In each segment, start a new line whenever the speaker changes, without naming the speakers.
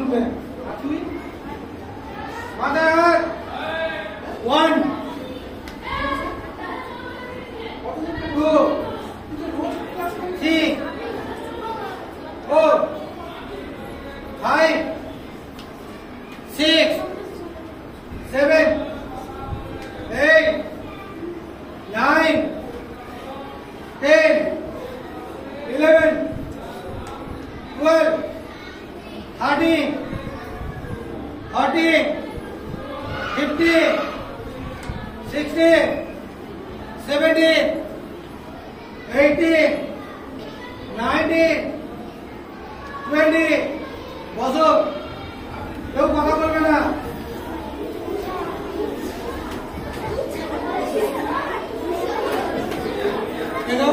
তুলবে তুই মাদার 1 2 3 4 5 6 7 8 9 10 11 12 13 14 15 16 17 18 19 20 বসো কেউ কথা বলবে না দেখো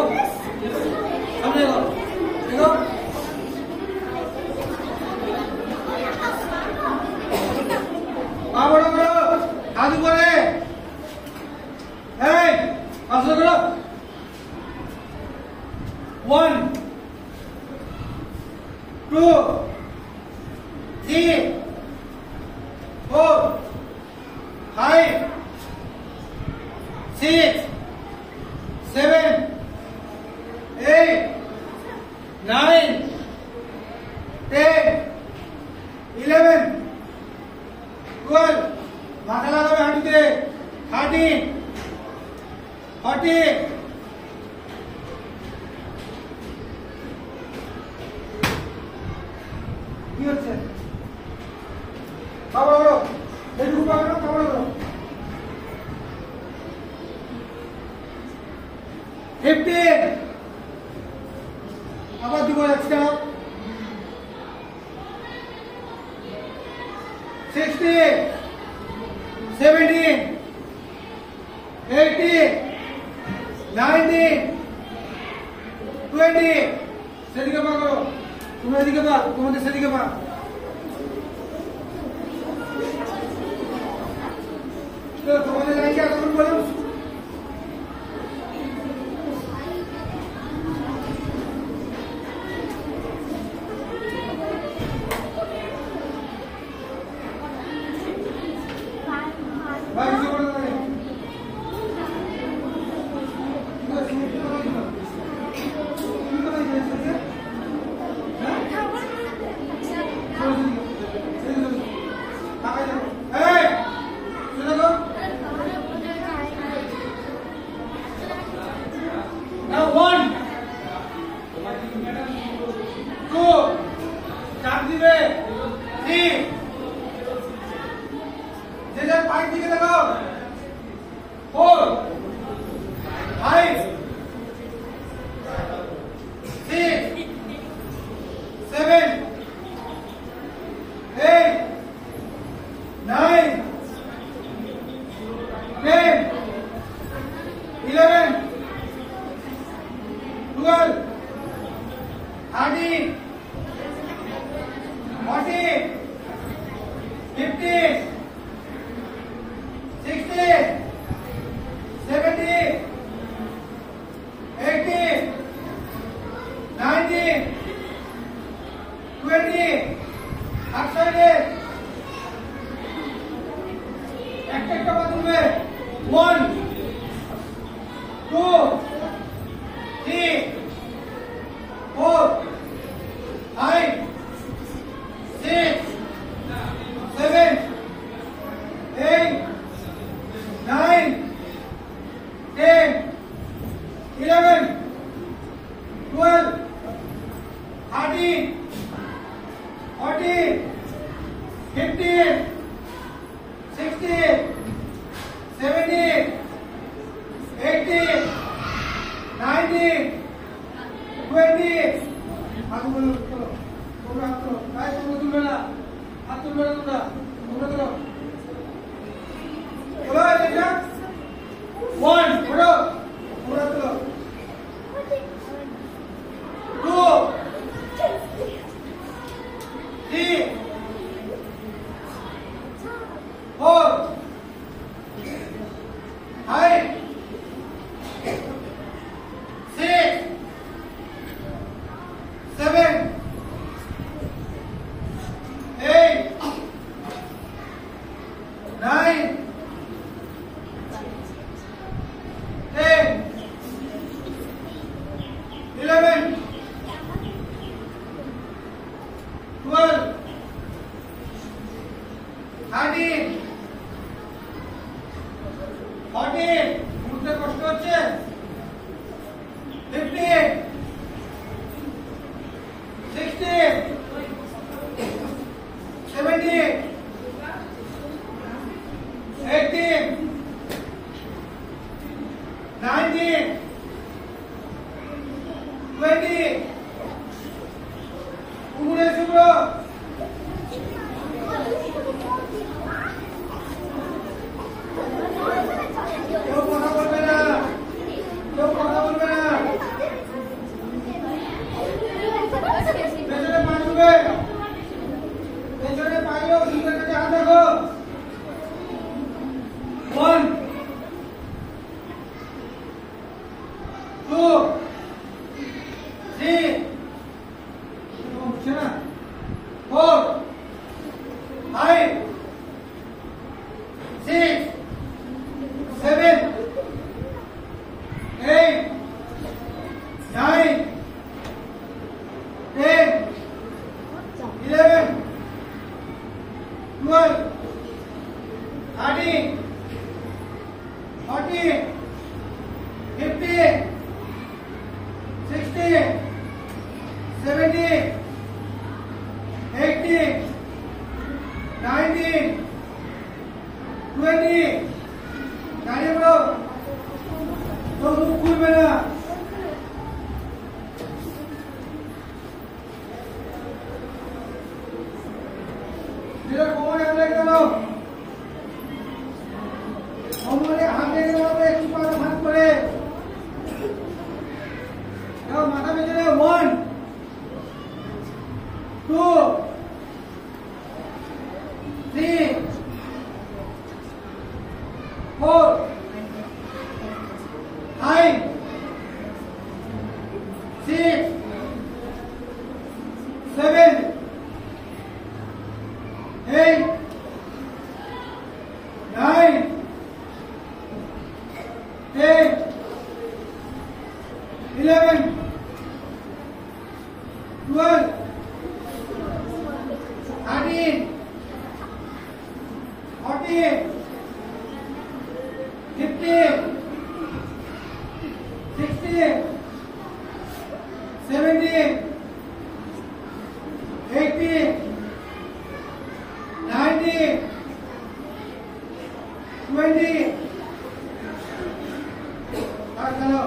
সামনে দেখো দেখো পা বড় করো হাত উপরে এই আসো করো 1 2 3 4 5 6 7 8 9 10 11 12 মাথা লাগাবে হাঁটুতে 13 14 কি হচ্ছে বাবা বলো একটু বাবা না বাবা বলো 15 আবার দিব একটা 16 17 18 19 20 সেদিকে পা করো তুমি এদিকে পা তোমাদের সেদিকে পা তো তোমাদের লাইনকে এখন বলো Hey! 13 14 বুঝতে কষ্ট হচ্ছে 15 16 17 18 19 20 উমরে শুভ্র কেউ কথা বলবে না পেছনে পা শুবে পেছনে পাইও দুধের কাছে হাত রাখো 1 2 3 4 5 6 7 8 9 10 11 12 13 14 15 16 17 18 19 20 দাঁড়িয়ে বলো তো মুখ খুলবে না যেটা কোমরে হাত রেখে দাও কোমরে হাত রেখে দাও একটু পা হাত করে দাও মাথা পেছনে 1 2 3 4 5 6 7 8 9 10 11 12 13 14 15 16 17 18 19 20 আর চলো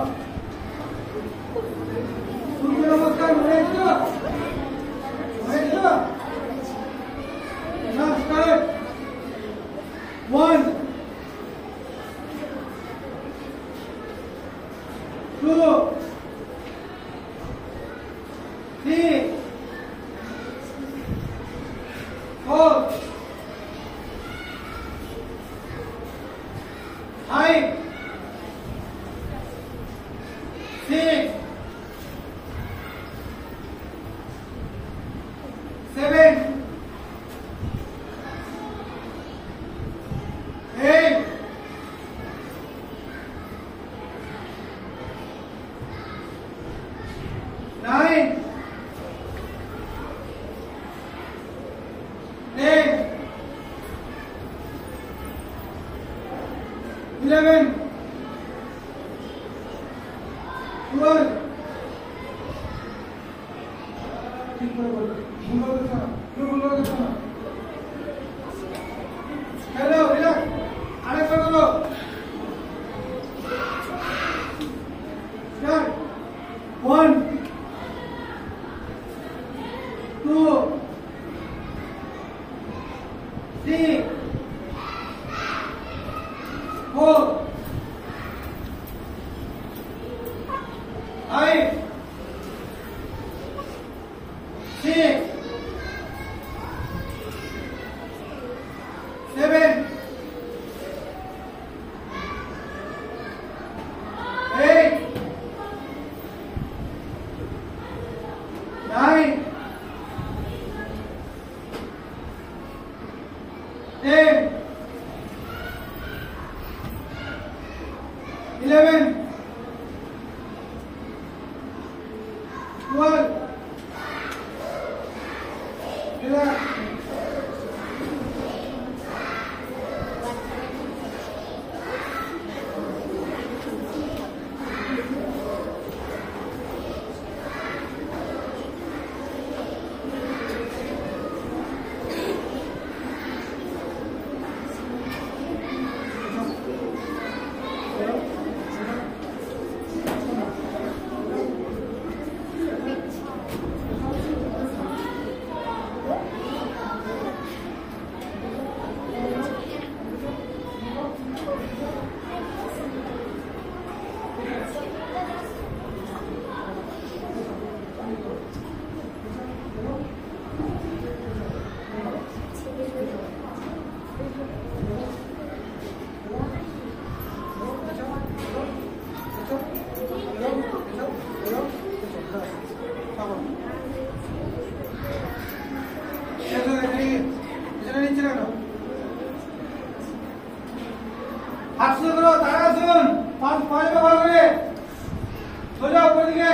সূর্য নমস্কার মনে এসো নমস্কার 1 2 3 4 5 6 7 8 9 10 11 12 ঠিক করে বলো ভুল করছো না ভুল করছো না হ্যালো রিল্যাক্স আরেকবার বলো স্টার্ট 1 2 3 4 5 6 7 8 9 10 11 12 relax সেটা নিচ্ছে না কেন? হাত সোজা করো, তাড়াতাড়ি পাঁচ ভালো করে সোজা উপর দিকে।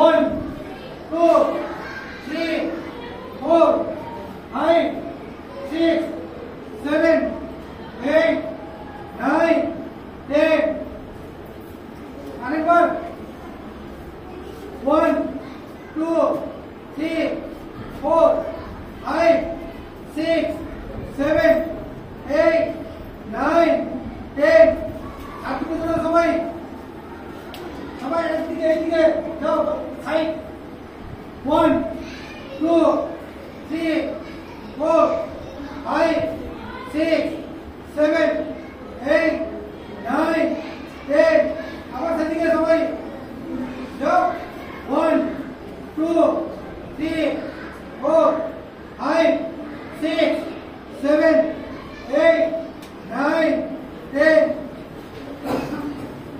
1 2 3 4 5 6 7 8 9 10 আরেকবার 1 2 3 4 5 6 7 8 9 10 আর কি বলছো সবাই এইদিকে যাও সাইড 1 2 3 4 5 6 7 8 9 10 আবার সেদিকে সবাই যাও 1 2 3 4 5 6 7 8 9 10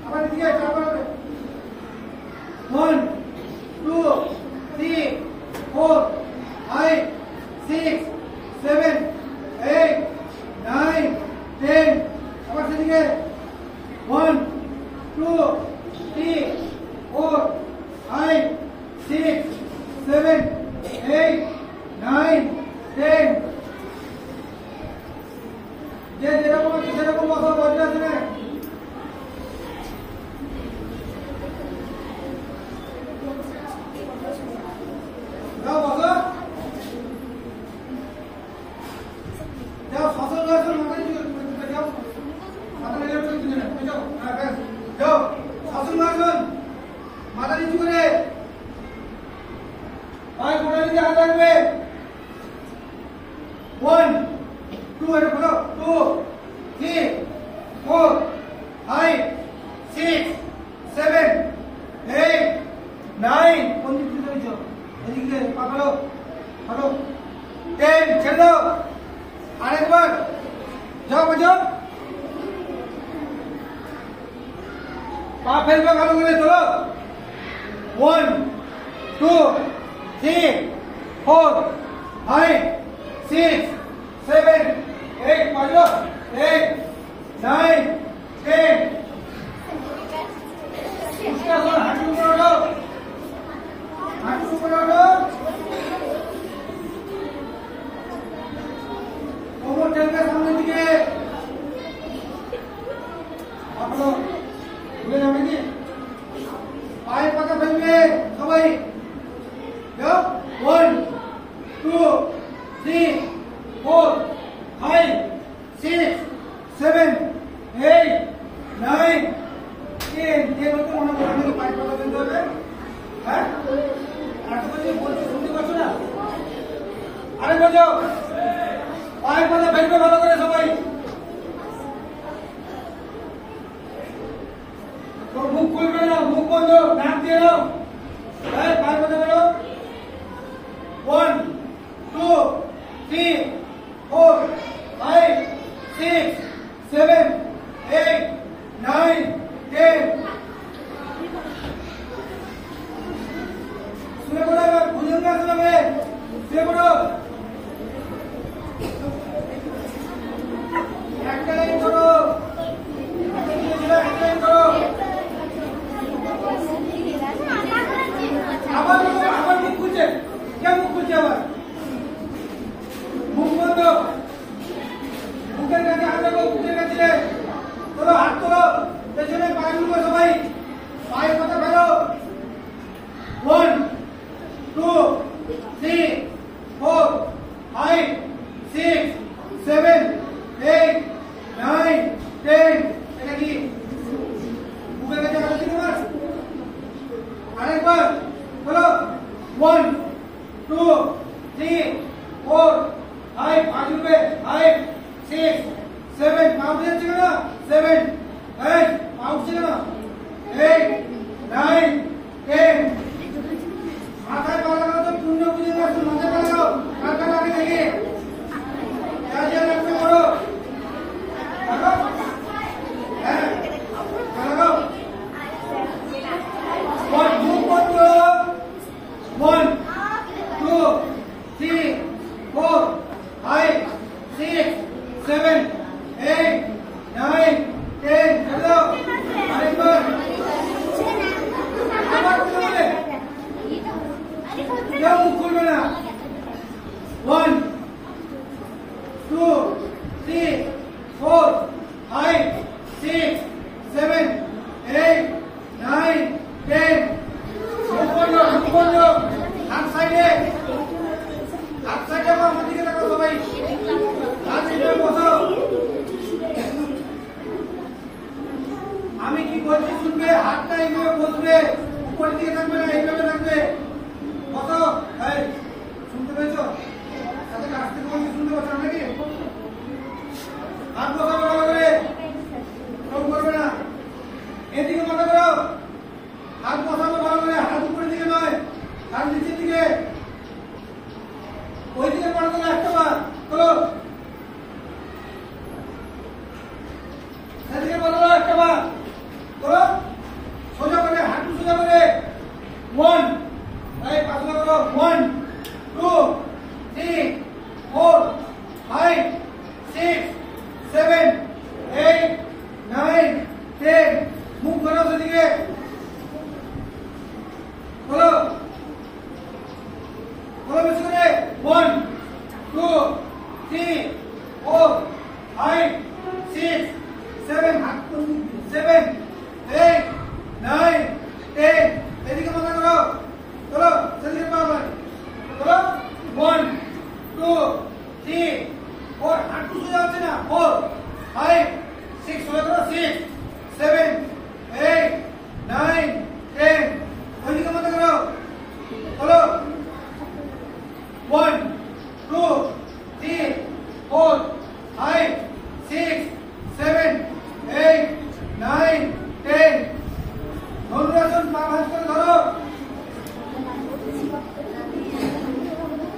আবার এদিকে আবার 1 2 3 4 5 6 7 8 9 10 আবার সেদিকে 1 2 3 4 5 6 7 8 9 10 যে যেরকম আছে সেরকম বসো, বসে আছে না যাও বসো, যাও সসল আসো মাথায় যাও মাথা নিচু করে দিবেন যাও। হ্যাঁ ব্যাস যাও সসল আসুন, মাথা নিচু করে পায়ে গোড়া দিকে হাত রাখবে। 1 2 এটা বলো 2 3 4 5 6 7 8 9 কোন দিকে চলেছো এদিকে পাকালো পাকালো 10 ছেড়ে দাও আরেকবার যাও বাজো পা ফেলবে ভালো করে চলো 1 2 3 4 5 6 7 8 বাজো 8 9 10 उसका सर हाथ ऊपर उठाओ, हाथ ऊपर उठाओ, कोमर टेल के सामने दिखे, आप लोग भूले ना मेरी, पाए पका फैले, सबाई, जाओ 1 2 3 4 5 6 7 8 9 ये বলতে মনে করে আমি পাইপ পাতা দিতে হবে। হ্যাঁ আর তুমি বলছো শুনতে পাচ্ছ না? আরে বলো পাইপ পাতা ফেলবে ভালো করে সবাই। তো মুখ খুলবে না, মুখ বন্ধ, নাক দিয়ে নাও। হ্যাঁ পাইপ পাতা বেরো 1 2 3 4 5 6 7 8 9 10 শুনে পড়ো এবার বুঝে আসতে হবে শুনে পড়ো একটা লাইন করো একটা লাইন করো আবার মুখ খুলছে কে মুখ খুলছে আবার মুখ বন্ধ মুখের কাছে হাত রাখো মুখের কাছে তোলো হাত তোলো পেছনে পায়ে মুখো সবাই পায়ে কথা ফেলো 1 2 3 4 5 6 7 8 9 10 এটা কি মুখের কাছে হাত দিতে পার আরেকবার বলো 1 2 3 4 5 5 रुपए 5 6 7 पाँच যাচ্ছে না 7 8 पाँच ছিল না 8 9 10 মাথায় পা লাগাও তো পূর্ণ বুঝে না মাথায় পা লাগাও কাকা লাগে দেখি যা যা লাগবে করো লাগাও হ্যাঁ লাগাও 1 2 1 2 3 4 5 7 8 9 10 चलो आरेकবার আবার চলে কেউ মুখ খুলবে না 1 2 3 4 5 6 7 8 9 10 হাত সাইডে আমার দিকে তাকাও সবাই বসো আমি কি বলছি শুনবে হাতটা এইভাবে বসবে উপরের দিকে থাকবে না এইভাবে থাকবে বসো এই শুনতে পেয়েছো সাথে কাছ থেকে বলছি শুনতে পাচ্ছ নাকি হাত বসাবো ভালো করে সব করবে না এদিকে মাথা করো হাত বসাবো ভালো করে হাত উপরের দিকে নয় হাত নিচের দিকে ওই দিকে পড়াতে না একটা বার চলো সেদিকে বলো একটা বার চলো সোজা করে হাঁটু সোজা করে 1 এই পাতলা করো 1 2 3 4 5 6 7 8 9 10 মুখ করো সেদিকে বলো বলো বেশি করে 1 2 3 4 5 6 7 হাত 7 8 9 10 এদিকে মাথা করো চলো সেদিকে পা মার চলো 1 2 3 4 হাঁটু সোজা হচ্ছে না 4 5 6 সোজা করো 6 7 8 9 10 ওইদিকে মাথা করো চলো 1 2 3 4 5 6 7 8 9 10 ধনুরাসন পা ভাঁজ করে ধরো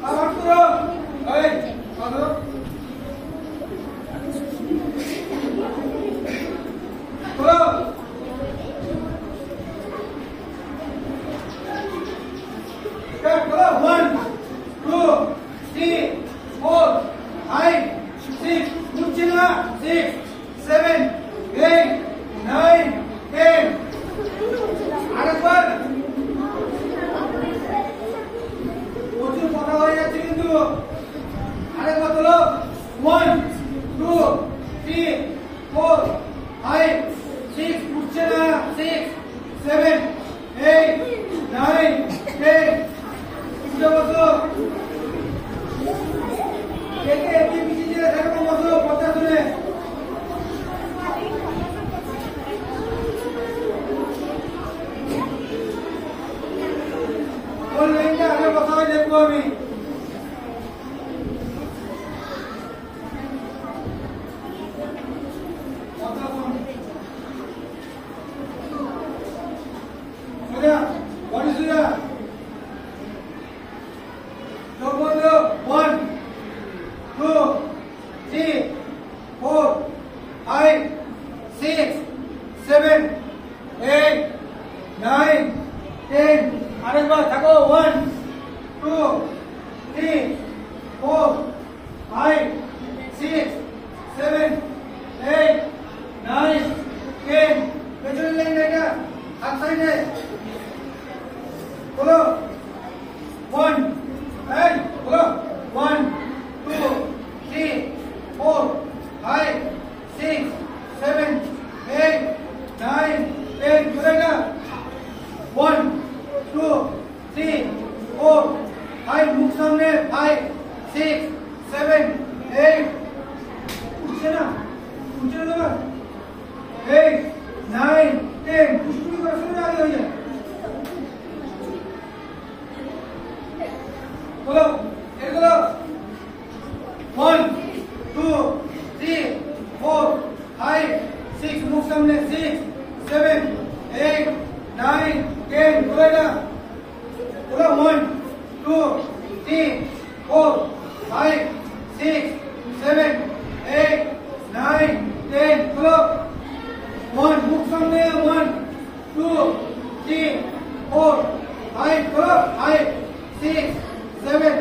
পা ভাঁজ করো এই পা ধরো চলো चलो 1 2 3 4 5 6 नीचे ना 6 7 8 9 10 আরেকবার প্রচুর কথা হয়ে যাচ্ছে কিন্তু আরেকবার চলো 1 2 3 4 5 6 উঠছে না 6 7 8 9 10 উঠে বসো একে একে পিছিয়ে থাকবো বসো কথা শুনে কোন লাইনটা আগে বসা হয় দেখবো আমি সোজা বডি সোজা চোখ বন্ধ 1 2 3 4 5 6 7 8 9 10 আরেকবার থাকো 1 2 3 4 5 6 7 8 9 10 পেছনের লাইন এটা হাত সাইডে বলো 1 এই বলো 1 2 3 4 5 6 7 8 9 10 বলেगा 1 2 3 4 5 मुख सामने 5 6 7 8 उठছে না 8 9 10 কুষ্টি করে শুরু আগে হয়ে যায় बोलो बोलो 1 2 3 4 5 6 मुख सामने 6 7 8 9 10 बोलेगा बोलो 1 2 3 4 5 6 7 8 9 10 बोलो 1 मुख सामने 1 2 3 4 5 बोलो 5 6 7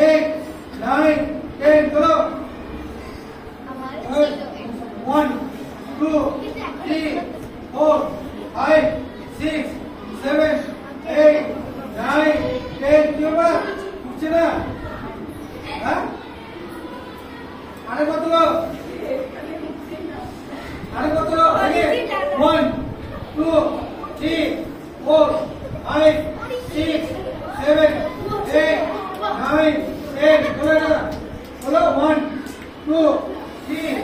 8 9 10 बोलो আরেকবার আগে 1 2 3 4 5 6 7 8 9 10 বলো 1 2 3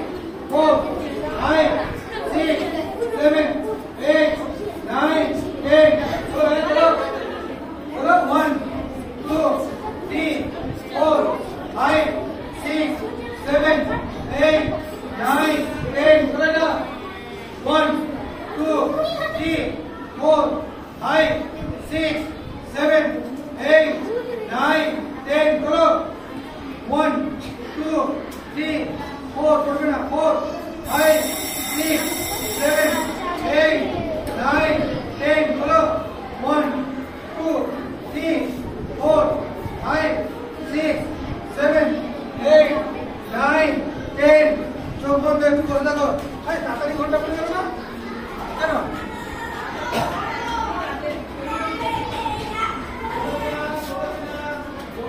4 5 6 7 8 9 10 বলো 1 2 3 4 5 6 7 8 9 10 বলো 1 2 3 4 5 6 7 8 9 10 বলো 1 2 3 4 করবে না 4 5 6 7 8 9 10 বলো 1 2 3 4 5 6 7 8 9 10 চোখ বন্ধ একটু করে দেখো